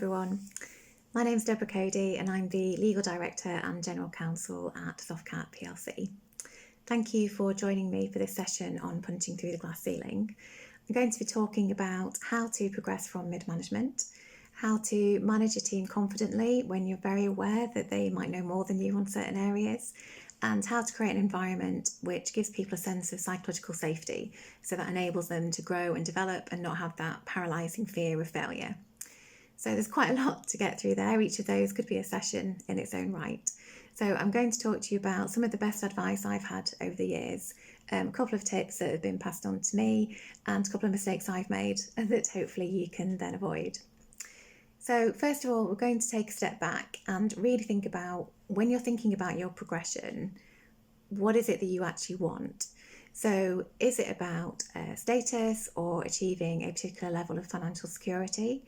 everyone. My name's Deborah Cody and I'm the Legal Director and General Counsel at Softcat plc. Thank you for joining me for this session on punching through the glass ceiling. I'm going to be talking about how to progress from mid-management, how to manage a team confidently when you're very aware that they might know more than you on certain areas, and how to create an environment which gives people a sense of psychological safety so that enables them to grow and develop and not have that paralysing fear of failure. So there's quite a lot to get through there. Each of those could be a session in its own right. So I'm going to talk to you about some of the best advice I've had over the years, a couple of tips that have been passed on to me, and a couple of mistakes I've made that hopefully you can then avoid. So first of all, we're going to take a step back and really think about, when you're thinking about your progression, what is it that you actually want? So is it about status or achieving a particular level of financial security?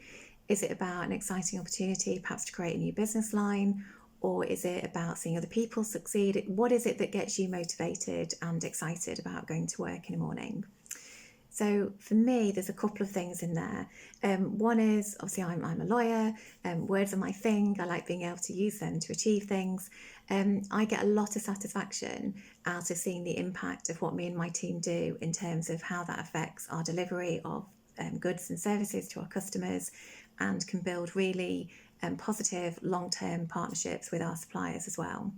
Is it about an exciting opportunity, perhaps to create a new business line? Or is it about seeing other people succeed? What is it that gets you motivated and excited about going to work in the morning? So for me, there's a couple of things in there. One is, obviously, I'm a lawyer, words are my thing. I like being able to use them to achieve things. I get a lot of satisfaction out of seeing the impact of what me and my team do in terms of how that affects our delivery of goods and services to our customers, and can build really positive long-term partnerships with our suppliers as well.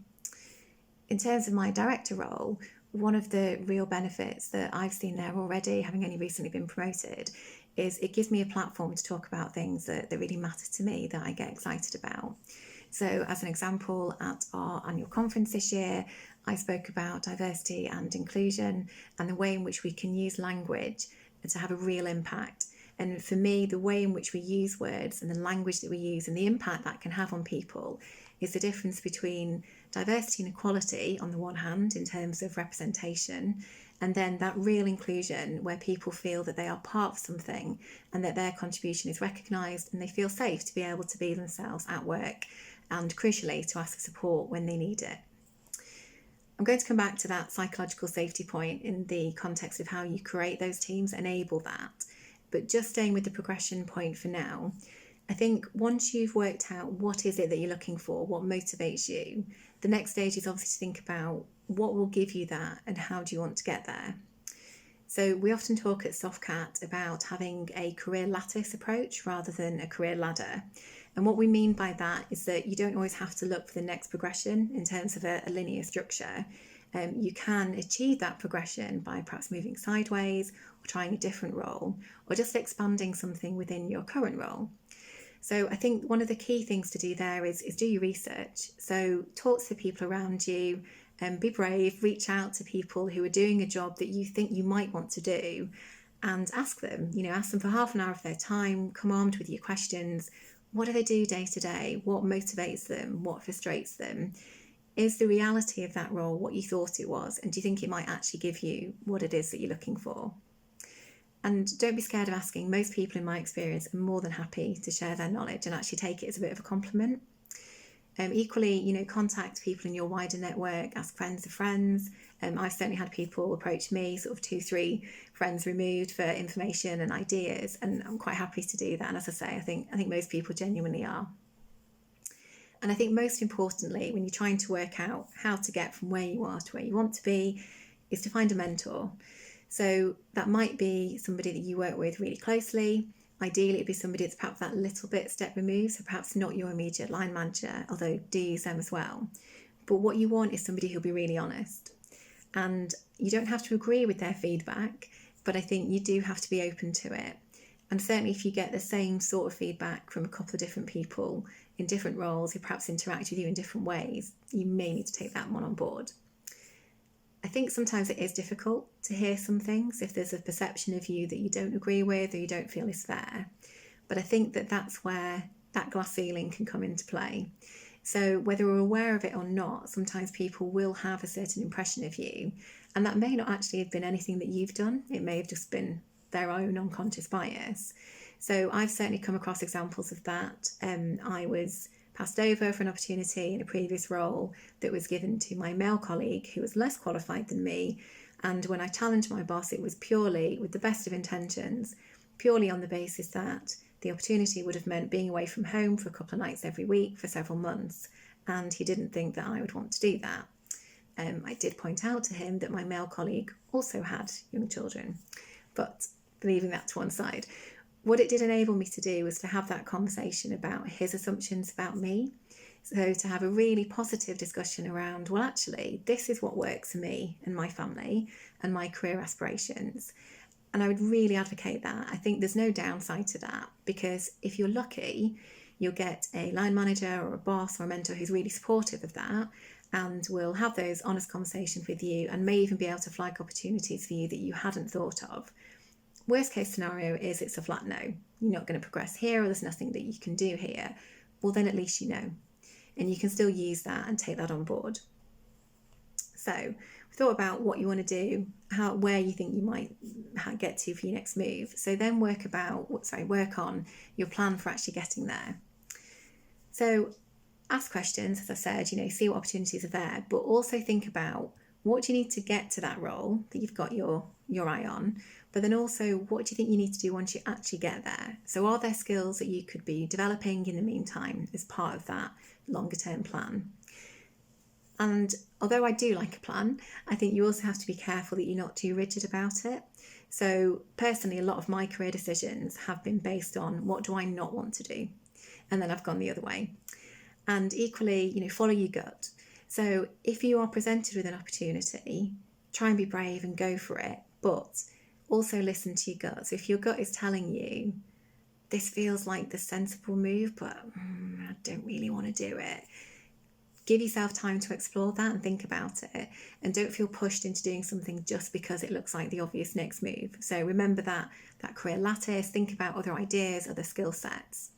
In terms of my director role, one of the real benefits that I've seen there already, having only recently been promoted, is it gives me a platform to talk about things that really matter to me, that I get excited about. So as an example, at our annual conference this year, I spoke about diversity and inclusion and the way in which we can use language to have a real impact. And for me, the way in which we use words and the language that we use and the impact that can have on people is the difference between diversity and equality on the one hand in terms of representation, and then that real inclusion where people feel that they are part of something and that their contribution is recognised and they feel safe to be able to be themselves at work, and crucially to ask for support when they need it. I'm going to come back to that psychological safety point in the context of how you create those teams, enable that. But just staying with the progression point for now, I think once you've worked out what is it that you're looking for, what motivates you, the next stage is obviously to think about what will give you that and how do you want to get there. So we often talk at Softcat about having a career lattice approach rather than a career ladder. And what we mean by that is that you don't always have to look for the next progression in terms of a linear structure. You can achieve that progression by perhaps moving sideways or trying a different role, or just expanding something within your current role. So I think one of the key things to do there is do your research. So talk to the people around you, and be brave, reach out to people who are doing a job that you think you might want to do, and ask them, ask them for half an hour of their time, come armed with your questions. What do they do day to day? What motivates them? What frustrates them? Is the reality of that role what you thought it was? And do you think it might actually give you what it is that you're looking for? And don't be scared of asking. Most people, in my experience, are more than happy to share their knowledge and actually take it as a bit of a compliment. Equally, contact people in your wider network, ask friends of friends. I've certainly had people approach me, sort of 2-3 friends removed, for information and ideas, and I'm quite happy to do that. And as I say, I think most people genuinely are. And I think most importantly, when you're trying to work out how to get from where you are to where you want to be, is to find a mentor. So that might be somebody that you work with really closely. Ideally, it'd be somebody that's perhaps that little bit step removed, so perhaps not your immediate line manager, although do use them as well. But what you want is somebody who'll be really honest. And you don't have to agree with their feedback, but I think you do have to be open to it. And certainly if you get the same sort of feedback from a couple of different people in different roles who perhaps interact with you in different ways, you may need to take that one on board. I think sometimes it is difficult to hear some things if there's a perception of you that you don't agree with or you don't feel is fair. But I think that that's where that glass ceiling can come into play. So whether we're aware of it or not, sometimes people will have a certain impression of you, and that may not actually have been anything that you've done. It may have just been their own unconscious bias. So I've certainly come across examples of that. I was passed over for an opportunity in a previous role that was given to my male colleague who was less qualified than me. And when I challenged my boss, it was purely with the best of intentions, purely on the basis that the opportunity would have meant being away from home for a couple of nights every week for several months, and he didn't think that I would want to do that. I did point out to him that my male colleague also had young children, but leaving that to one side, what it did enable me to do was to have that conversation about his assumptions about me. So to have a really positive discussion around, well, actually, this is what works for me and my family and my career aspirations. And I would really advocate that. I think there's no downside to that, because if you're lucky, you'll get a line manager or a boss or a mentor who's really supportive of that and will have those honest conversations with you and may even be able to flag opportunities for you that you hadn't thought of. Worst case scenario is it's a flat no. You're not going to progress here, or there's nothing that you can do here. Well, then at least you know. And you can still use that and take that on board. So we thought about what you want to do, where you think you might get to for your next move. So then work on your plan for actually getting there. So ask questions, as I said, see what opportunities are there, but also think about what do you need to get to that role that you've got your eye on, but then also what do you think you need to do once you actually get there? So are there skills that you could be developing in the meantime as part of that longer term plan? And although I do like a plan, I think you also have to be careful that you're not too rigid about it. So personally, a lot of my career decisions have been based on what do I not want to do? And then I've gone the other way. And equally, follow your gut. So if you are presented with an opportunity, try and be brave and go for it, but also listen to your gut. So if your gut is telling you, this feels like the sensible move, but I don't really want to do it, give yourself time to explore that and think about it, and don't feel pushed into doing something just because it looks like the obvious next move. So remember that career lattice, think about other ideas, other skill sets.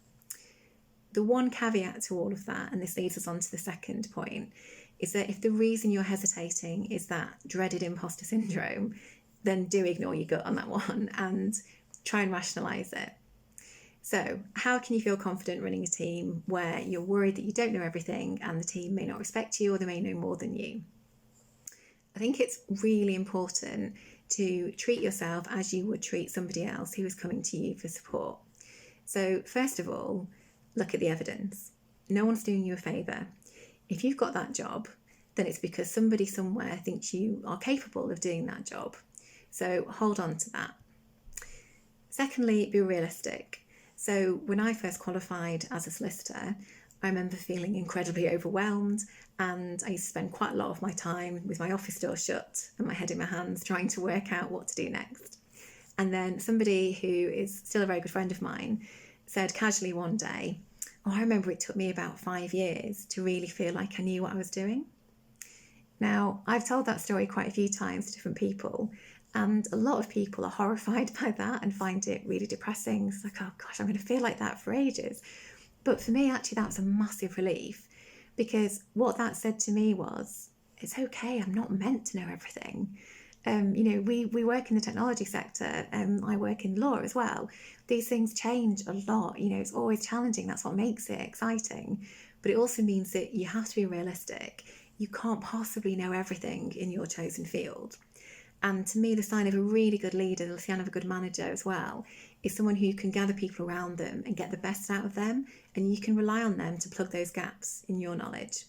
The one caveat to all of that, and this leads us on to the second point, is that if the reason you're hesitating is that dreaded imposter syndrome, then do ignore your gut on that one and try and rationalise it. So how can you feel confident running a team where you're worried that you don't know everything and the team may not respect you or they may know more than you? I think it's really important to treat yourself as you would treat somebody else who is coming to you for support. So first of all, look at the evidence. No one's doing you a favour. If you've got that job, then it's because somebody somewhere thinks you are capable of doing that job. So hold on to that. Secondly, be realistic. So when I first qualified as a solicitor, I remember feeling incredibly overwhelmed, and I used to spend quite a lot of my time with my office door shut and my head in my hands trying to work out what to do next. And then somebody who is still a very good friend of mine said casually one day, I remember it took me about 5 years to really feel like I knew what I was doing. Now, I've told that story quite a few times to different people, and a lot of people are horrified by that and find it really depressing. It's like, oh gosh, I'm going to feel like that for ages. But for me, actually, that was a massive relief, because what that said to me was, it's okay, I'm not meant to know everything. We work in the technology sector, I work in law as well. These things change a lot, it's always challenging. That's what makes it exciting. But it also means that you have to be realistic. You can't possibly know everything in your chosen field. And to me, the sign of a really good leader, the sign of a good manager as well, is someone who can gather people around them and get the best out of them, and you can rely on them to plug those gaps in your knowledge.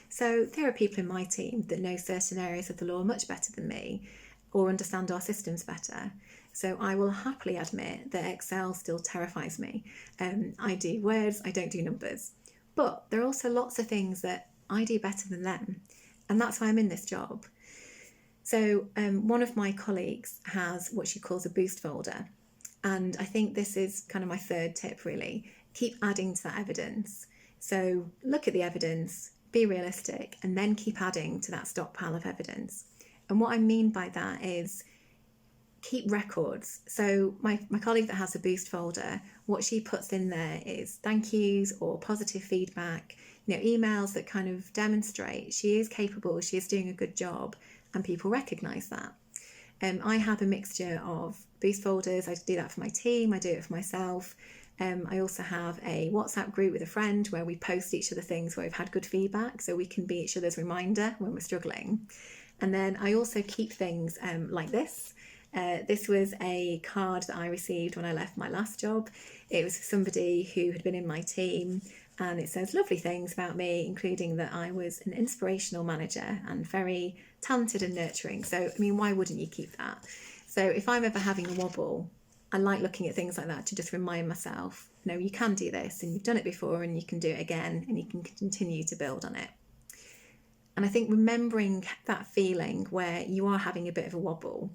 So there are people in my team that know certain areas of the law much better than me, or understand our systems better. So I will happily admit that Excel still terrifies me. I do words, I don't do numbers. But there are also lots of things that I do better than them, and that's why I'm in this job. So one of my colleagues has what she calls a boost folder. And I think this is kind of my third tip, really. Keep adding to that evidence. So look at the evidence, be realistic, and then keep adding to that stockpile of evidence. And what I mean by that is keep records. So my colleague that has a boost folder, what she puts in there is thank yous or positive feedback, emails that kind of demonstrate she is capable, she is doing a good job, and people recognise that. I have a mixture of boost folders. I do that for my team, I do it for myself. I also have a WhatsApp group with a friend where we post each other things where we've had good feedback, so we can be each other's reminder when we're struggling. And then I also keep things like this. This was a card that I received when I left my last job. It was somebody who had been in my team, and it says lovely things about me, including that I was an inspirational manager and very talented and nurturing. So, I mean, why wouldn't you keep that? So if I'm ever having a wobble, I like looking at things like that to just remind myself, no, you can do this, and you've done it before, and you can do it again, and you can continue to build on it. And I think remembering that feeling where you are having a bit of a wobble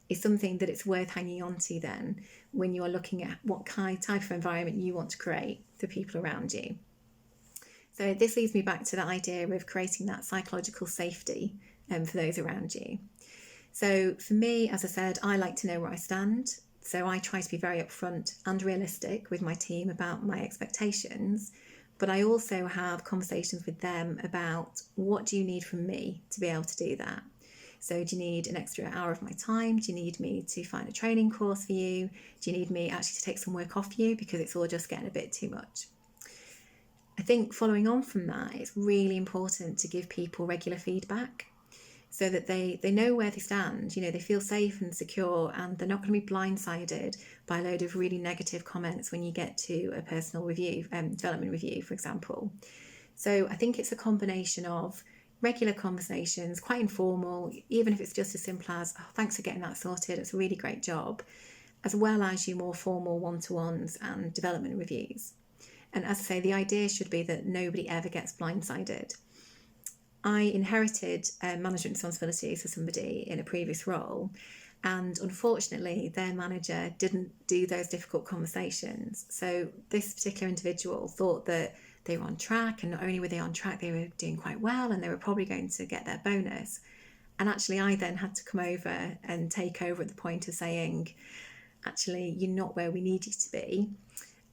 is something that it's worth hanging on to then when you are looking at what type of environment you want to create for people around you. So this leads me back to the idea of creating that psychological safety for those around you. So for me, as I said, I like to know where I stand. So I try to be very upfront and realistic with my team about my expectations, but I also have conversations with them about what do you need from me to be able to do that. So do you need an extra hour of my time? Do you need me to find a training course for you? Do you need me actually to take some work off you because it's all just getting a bit too much? I think following on from that, it's really important to give people regular feedback so that they know where they stand, they feel safe and secure, and they're not going to be blindsided by a load of really negative comments when you get to a personal review, development review, for example. So I think it's a combination of regular conversations, quite informal, even if it's just as simple as, oh, thanks for getting that sorted, it's a really great job, as well as your more formal one-to-ones and development reviews. And as I say, the idea should be that nobody ever gets blindsided. I inherited management responsibilities for somebody in a previous role, and unfortunately their manager didn't do those difficult conversations. So this particular individual thought that they were on track, and not only were they on track, they were doing quite well and they were probably going to get their bonus. And actually I then had to come over and take over at the point of saying, actually, you're not where we need you to be.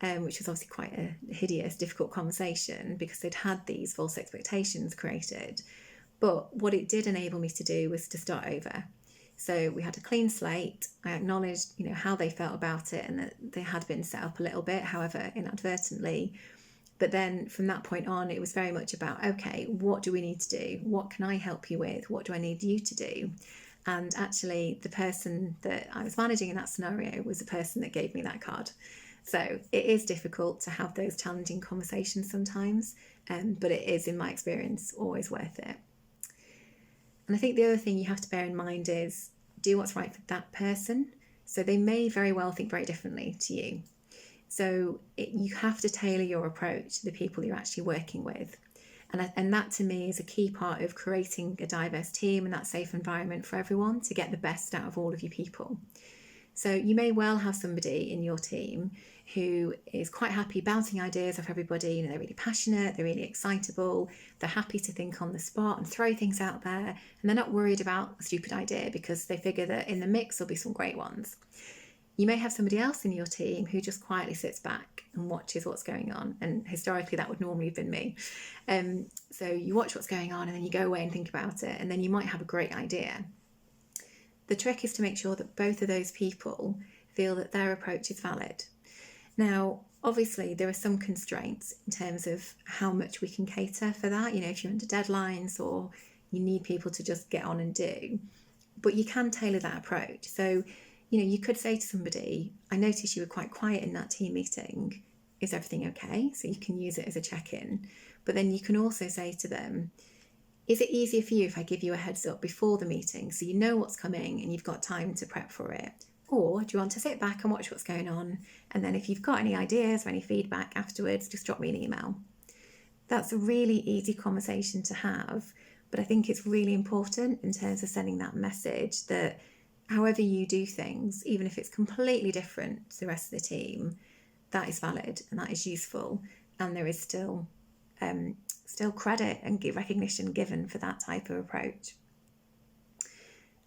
Which was obviously quite a hideous, difficult conversation because they'd had these false expectations created. But what it did enable me to do was to start over. So we had a clean slate. I acknowledged, how they felt about it and that they had been set up a little bit, however, inadvertently. But then from that point on, it was very much about, okay, what do we need to do? What can I help you with? What do I need you to do? And actually, the person that I was managing in that scenario was the person that gave me that card. So it is difficult to have those challenging conversations sometimes, but it is, in my experience, always worth it. And I think the other thing you have to bear in mind is do what's right for that person. So they may very well think very differently to you. So you have to tailor your approach to the people you're actually working with. And that to me is a key part of creating a diverse team and that safe environment for everyone to get the best out of all of your people. So you may well have somebody in your team who is quite happy bouncing ideas off everybody. They're really passionate, they're really excitable, they're happy to think on the spot and throw things out there, and they're not worried about a stupid idea because they figure that in the mix there'll be some great ones. You may have somebody else in your team who just quietly sits back and watches what's going on, and historically that would normally have been me. So you watch what's going on and then you go away and think about it, and then you might have a great idea. The trick is to make sure that both of those people feel that their approach is valid. Now, obviously, there are some constraints in terms of how much we can cater for that. If you're under deadlines or you need people to just get on and do, but you can tailor that approach. So, you could say to somebody, I noticed you were quite quiet in that team meeting. Is everything okay? So you can use it as a check-in. But then you can also say to them, is it easier for you if I give you a heads up before the meeting so you know what's coming and you've got time to prep for it? Or do you want to sit back and watch what's going on? And then if you've got any ideas or any feedback afterwards, just drop me an email. That's a really easy conversation to have, but I think it's really important in terms of sending that message that however you do things, even if it's completely different to the rest of the team, that is valid and that is useful, and there is still credit and recognition given for that type of approach.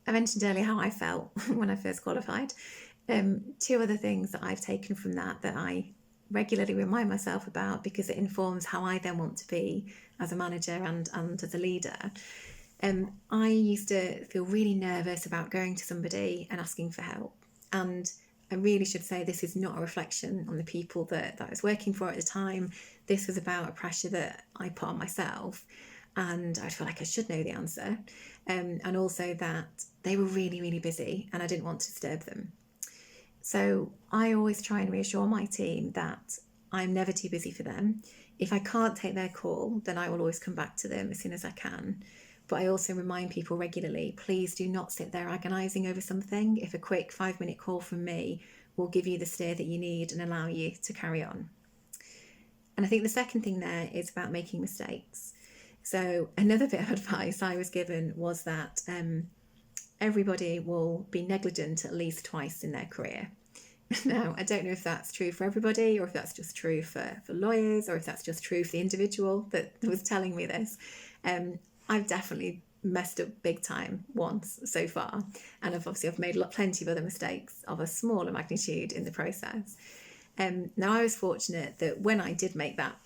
I mentioned earlier how I felt when I first qualified. Two other things that I've taken from that I regularly remind myself about because it informs how I then want to be as a manager and as a leader. I used to feel really nervous about going to somebody and asking for help. And I really should say this is not a reflection on the people that I was working for at the time. This was about a pressure that I put on myself. and I feel like I should know the answer, and also that they were really, really busy and I didn't want to disturb them. So I always try and reassure my team that I'm never too busy for them. If I can't take their call, then I will always come back to them as soon as I can. But I also remind people regularly, please do not sit there agonising over something. If a quick 5-minute call from me will give you the steer that you need and allow you to carry on. And I think the second thing there is about making mistakes. So another bit of advice I was given was that everybody will be negligent at least twice in their career. Now, I don't know if that's true for everybody or if that's just true for lawyers or if that's just true for the individual that was telling me this. I've definitely messed up big time once so far, and I've made plenty of other mistakes of a smaller magnitude in the process. Now, I was fortunate that when I did make that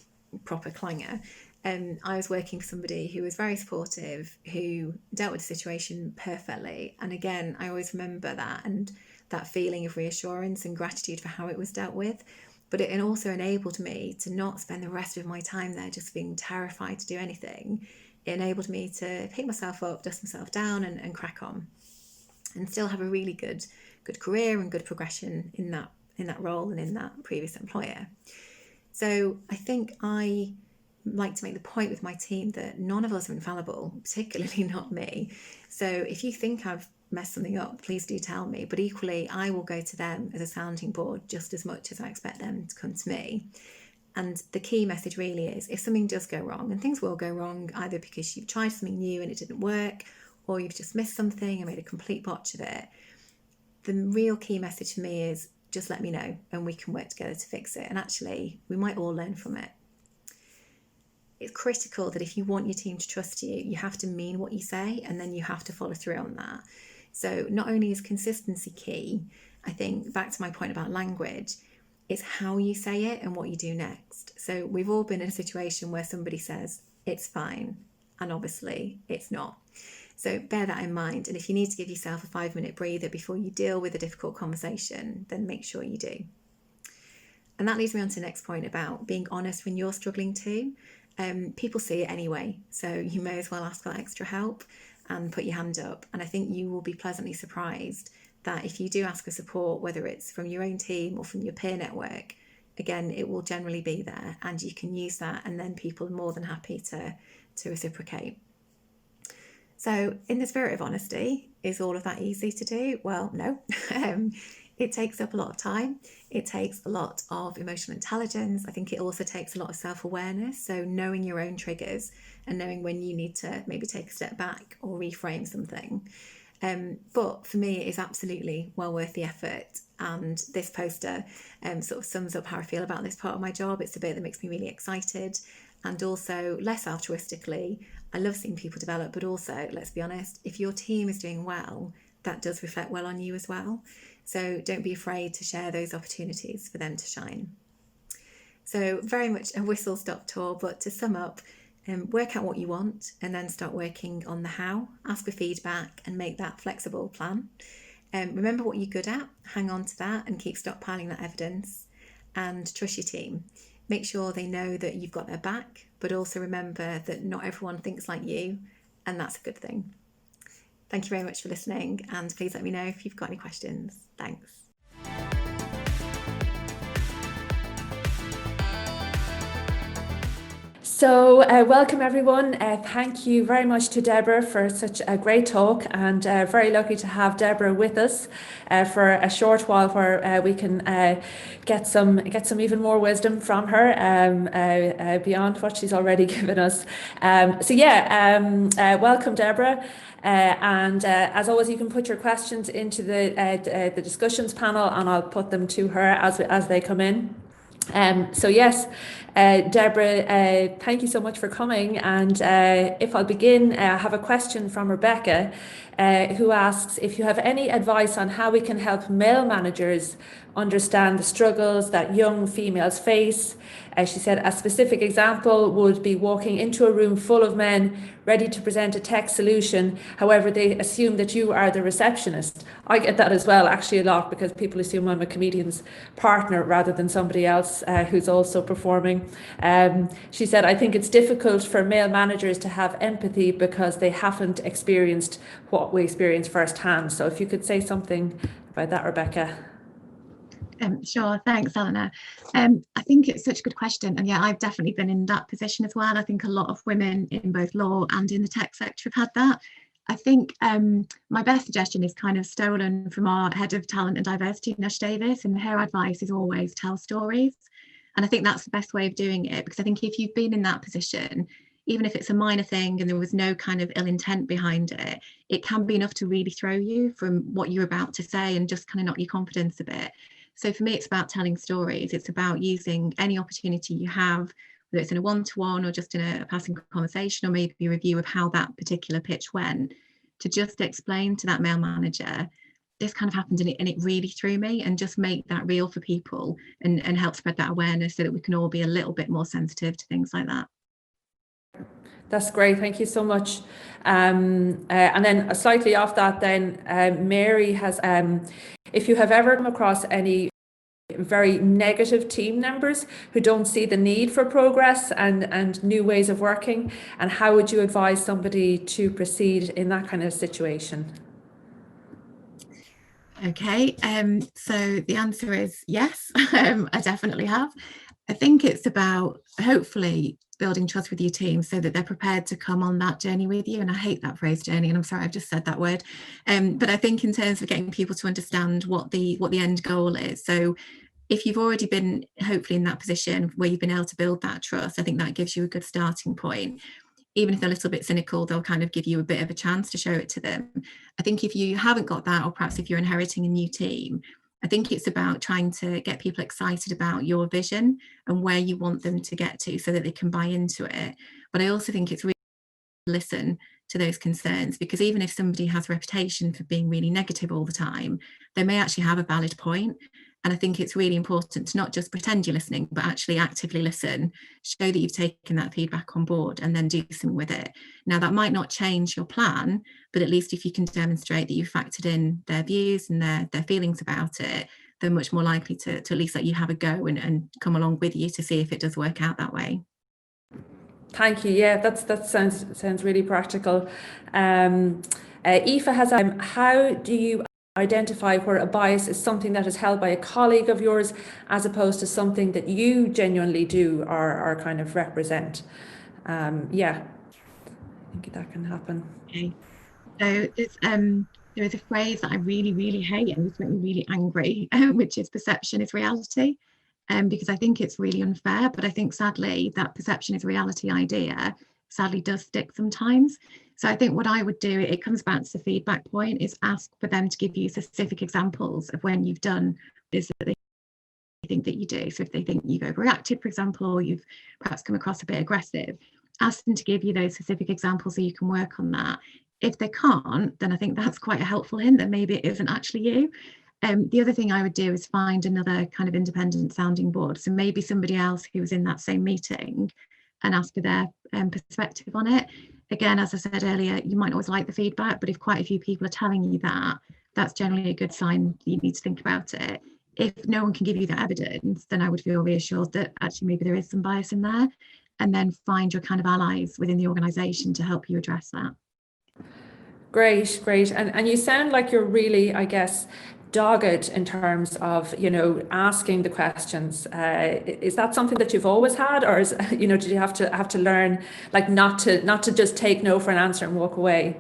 proper clanger, I was working for somebody who was very supportive, who dealt with the situation perfectly. And again, I always remember that and that feeling of reassurance and gratitude for how it was dealt with. But it also enabled me to not spend the rest of my time there just being terrified to do anything. It enabled me to pick myself up, dust myself down and crack on and still have a really good career and good progression in that role and in that previous employer. So I think I like to make the point with my team that none of us are infallible, particularly not me. So if you think I've messed something up, please do tell me. But equally, I will go to them as a sounding board just as much as I expect them to come to me. And the key message really is, if something does go wrong, and things will go wrong either because you've tried something new and it didn't work, or you've just missed something and made a complete botch of it, the real key message for me is just let me know and we can work together to fix it. And actually, we might all learn from it. It's critical that if you want your team to trust you, you have to mean what you say and then you have to follow through on that. So not only is consistency key, I think back to my point about language, it's how you say it and what you do next. So we've all been in a situation where somebody says, it's fine, and obviously it's not. So bear that in mind. And if you need to give yourself a 5-minute breather before you deal with a difficult conversation, then make sure you do. And that leads me on to the next point about being honest when you're struggling too. People see it anyway, so you may as well ask for extra help and put your hand up. And I think you will be pleasantly surprised that if you do ask for support, whether it's from your own team or from your peer network, again, it will generally be there and you can use that, and then people are more than happy to reciprocate. So in the spirit of honesty, is all of that easy to do? Well, no. It takes up a lot of time. It takes a lot of emotional intelligence. I think it also takes a lot of self-awareness. So knowing your own triggers and knowing when you need to maybe take a step back or reframe something. But for me, it is absolutely well worth the effort. And this poster sort of sums up how I feel about this part of my job. It's a bit that makes me really excited. And also, less altruistically, I love seeing people develop, but also, let's be honest, if your team is doing well, that does reflect well on you as well. So don't be afraid to share those opportunities for them to shine. So very much a whistle-stop tour, but to sum up, work out what you want and then start working on the how. Ask for feedback and make that flexible plan. Remember what you're good at, hang on to that and keep stockpiling that evidence, and trust your team. Make sure they know that you've got their back, but also remember that not everyone thinks like you, and that's a good thing. Thank you very much for listening, and please let me know if you've got any questions. Thanks. So welcome everyone. Thank you very much to Deborah for such a great talk, and very lucky to have Deborah with us for a short while where we can get some even more wisdom from her beyond what she's already given us. Welcome Deborah. And as always, you can put your questions into the discussions panel, and I'll put them to her as they come in. Deborah, thank you so much for coming. And if I'll begin, I have a question from Rebecca, who asks if you have any advice on how we can help male managers understand the struggles that young females face. She said a specific example would be walking into a room full of men, ready to present a tech solution. However, they assume that you are the receptionist. I get that as well, actually, a lot, because people assume I'm a comedian's partner rather than somebody else who's also performing. She said, I think it's difficult for male managers to have empathy because they haven't experienced what we experience firsthand. So if you could say something about that, Rebecca. Sure, thanks, Eleanor. I think it's such a good question, and yeah, I've definitely been in that position as well. I think a lot of women in both law and in the tech sector have had that. I think my best suggestion is kind of stolen from our head of talent and diversity, Nash Davis, and her advice is always tell stories. And I think that's the best way of doing it, because I think if you've been in that position, even if it's a minor thing and there was no kind of ill intent behind it, it can be enough to really throw you from what you're about to say and just kind of knock your confidence a bit. So for me, it's about telling stories. It's about using any opportunity you have, whether it's in a one-to-one or just in a passing conversation, or maybe a review of how that particular pitch went, to just explain to that male manager, this kind of happened and it really threw me, and just make that real for people and help spread that awareness so that we can all be a little bit more sensitive to things like that. That's great. Thank you so much. And then slightly off that then, Mary has, if you have ever come across any very negative team members who don't see the need for progress and new ways of working, and how would you advise somebody to proceed in that kind of situation? Okay, so the answer is yes, I definitely have. I think it's about hopefully building trust with your team so that they're prepared to come on that journey with you. And I hate that phrase journey, and I'm sorry I've just said that word. But I think in terms of getting people to understand what the end goal is. So if you've already been hopefully in that position where you've been able to build that trust, I think that gives you a good starting point. Even if they're a little bit cynical, they'll kind of give you a bit of a chance to show it to them. I think if you haven't got that, or perhaps if you're inheriting a new team, I think it's about trying to get people excited about your vision and where you want them to get to so that they can buy into it. But I also think it's really listen to those concerns, because even if somebody has a reputation for being really negative all the time, they may actually have a valid point. And I think it's really important to not just pretend you're listening, but actually actively listen, show that you've taken that feedback on board, and then do something with it. Now, that might not change your plan, but at least if you can demonstrate that you factored in their views and their feelings about it, they're much more likely to at least let you have a go and come along with you to see if it does work out that way. Thank you. Yeah, that sounds really practical. Aoife has, how do you identify where a bias is something that is held by a colleague of yours as opposed to something that you genuinely do or kind of represent? Yeah, I think that can happen. Okay. So there is a phrase that I really, really hate, and it's made me really angry, which is perception is reality. Because I think it's really unfair, but I think sadly that perception is reality idea sadly does stick sometimes. So I think what I would do, it comes back to the feedback point, is ask for them to give you specific examples of when you've done this that they think that you do. So if they think you've overreacted, for example, or you've perhaps come across a bit aggressive, ask them to give you those specific examples so you can work on that. If they can't, then I think that's quite a helpful hint that maybe it isn't actually you. The other thing I would do is find another kind of independent sounding board. So maybe somebody else who was in that same meeting, and ask for their perspective on it. Again, as I said earlier, you might not always like the feedback, but if quite a few people are telling you that, that's generally a good sign that you need to think about it. If no one can give you that evidence, then I would feel reassured that actually maybe there is some bias in there, and then find your kind of allies within the organisation to help you address that. Great, great. And you sound like you're really, I guess, dogged in terms of, asking the questions. Is that something that you've always had, or is, did you have to learn, like, not to just take no for an answer and walk away?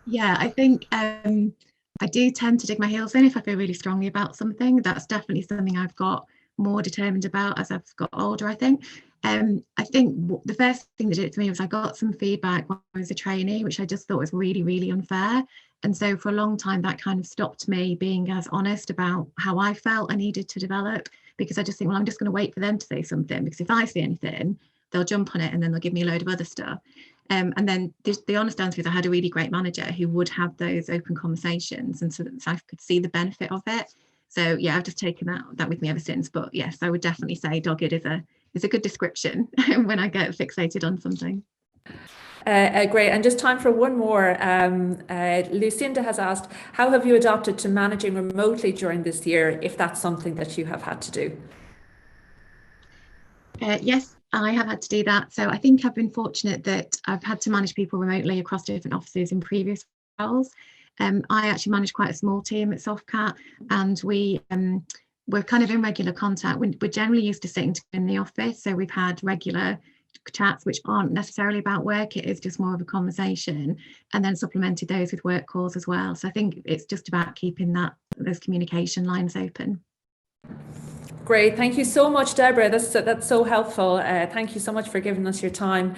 Yeah, I think I do tend to dig my heels in if I feel really strongly about something. That's definitely something I've got more determined about as I've got older, I think. I think the first thing that did it to me was I got some feedback when I was a trainee, which I just thought was really, really unfair. And so for a long time, that kind of stopped me being as honest about how I felt I needed to develop, because I just think, well, I'm just going to wait for them to say something, because if I see anything, they'll jump on it and then they'll give me a load of other stuff. And then the honest answer is I had a really great manager who would have those open conversations, and so I could see the benefit of it. So yeah, I've just taken that with me ever since. But yes, I would definitely say dogged is a good description when I get fixated on something. Great. And just time for one more. Lucinda has asked, how have you adapted to managing remotely during this year, if that's something that you have had to do? Yes, I have had to do that. So I think I've been fortunate that I've had to manage people remotely across different offices in previous roles. I actually manage quite a small team at Softcat, and we're kind of in regular contact. We're generally used to sitting in the office, so we've had regular chats which aren't necessarily about work. It is just more of a conversation, and then supplemented those with work calls as well. So I think it's just about keeping those communication lines open. Great. Thank you so much, Deborah. That's so helpful. Thank you so much for giving us your time.